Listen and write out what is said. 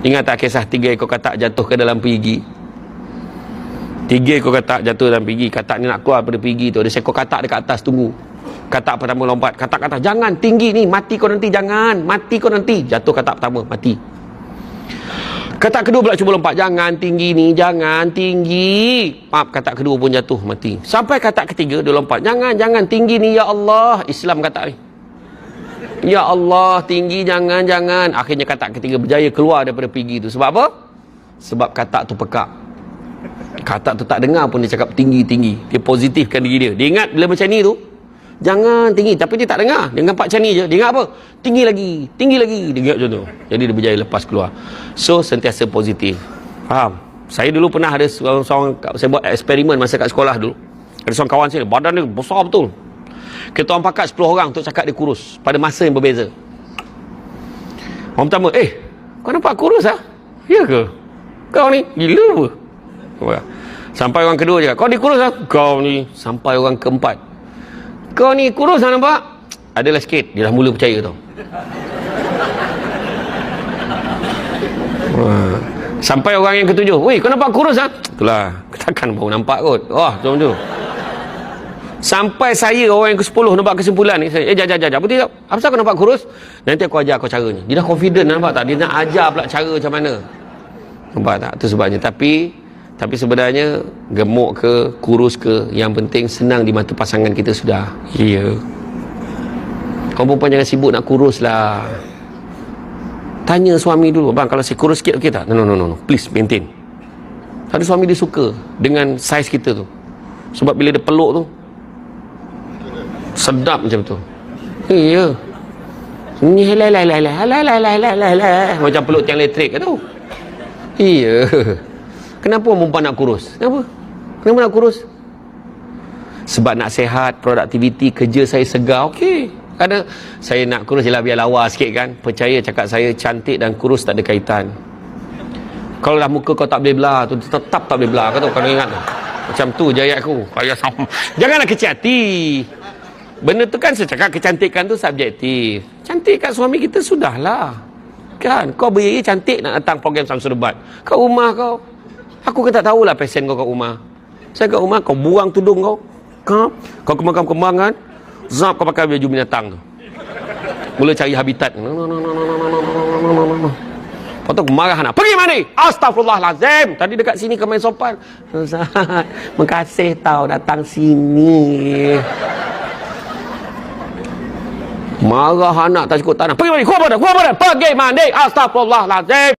Ingat tak kisah 3 ekor katak jatuh ke dalam perigi? 3 ekor katak jatuh dalam perigi. Katak ni nak keluar daripada perigi tu, ada seekor katak dekat atas tunggu. Katak pertama lompat, katak kata, jangan, tinggi ni, mati kau nanti, jangan, mati kau nanti. Jatuh katak pertama, mati. Katak kedua pula cuba lompat, jangan tinggi ni, jangan tinggi. Maaf, katak kedua pun jatuh, mati. Sampai katak ketiga dia lompat, jangan tinggi ni, ya Allah. Islam katak ni, ya Allah, tinggi, jangan. Akhirnya katak ketiga berjaya keluar daripada perigi tu. Sebab apa? Sebab katak tu pekak. Katak tu tak dengar pun dia cakap tinggi. Dia positifkan diri dia. Dia ingat bila macam ni tu, jangan tinggi, tapi dia tak dengar. Dia nampak macam ni je. Dia ingat apa? Tinggi lagi. Dia ingat macam tu. Jadi dia berjaya lepas keluar. So, sentiasa positif. Faham? Saya dulu pernah ada seorang saya buat eksperimen masa kat sekolah dulu. Ada seorang kawan saya, badan dia besar betul. Kita orang pakat 10 orang untuk cakap dia kurus pada masa yang berbeza. Orang pertama, kau nampak kurus ah? Ya ke? Kau ni gila apa? Sampai orang kedua cakap, kau ni kurus ah? Kau ni. Sampai orang keempat, kau ni kurus tak nampak? Adalah sikit. Dia dah mula percaya tau. Sampai orang yang ketujuh, weh, kau nampak kurus tak? Itulah, takkan baru nampak kot. Macam tu. Sampai saya orang yang ke-10 nampak kesimpulan ni. Saya, jap. Betul tak? Apa kau nampak kurus? Nanti aku ajar kau caranya. Dia dah confident, nampak tak? Dia nak ajar pula cara macam mana. Nampak tak? Itu sebabnya. Tapi sebenarnya gemuk ke, kurus ke, yang penting senang di mata pasangan kita sudah. Ya. Kau perempuan jangan sibuk nak kurus lah. Tanya suami dulu, bang, kalau saya kurus sikit okey tak? No. Please maintain. Ada suami dia suka dengan saiz kita tu. Sebab bila dia peluk tu, sedap macam tu. Ya. Ni macam peluk tiang elektrik tu. Ya. Kenapa perempuan nak kurus? Kenapa nak kurus? Sebab nak sihat, produktiviti, kerja saya segar. Okey. Kadang saya nak kurus jelah biar lawa sikit kan. Percaya cakap saya, cantik dan kurus tak ada kaitan. Kalau dah muka kau tak boleh belah tu, tetap tak boleh belah. Kau tahu, kau ingat tu. Macam tu je ayat aku. Janganlah kecil hati. Benda tu kan saya cakap, kecantikan tu subjektif. Cantik kat suami kita sudahlah. Kan? Kau beraya cantik nak datang program Samsul Debat. Kat rumah kau, aku kan tak tahulah passion kau kat rumah. Saya kat rumah, kau buang tudung kau. Kau kembang-kembang kan. Zap, kau pakai baju binatang tu. Mula cari habitat. Lepas tu marah anak. Pergi mandi. Astaghfirullahalazim. Tadi dekat sini kau main sopan. Ustaz, makasih tau datang sini. Marah anak tak cukup tanah. Pergi mandi. Kuat badan. Pergi mandi. Astaghfirullahalazim.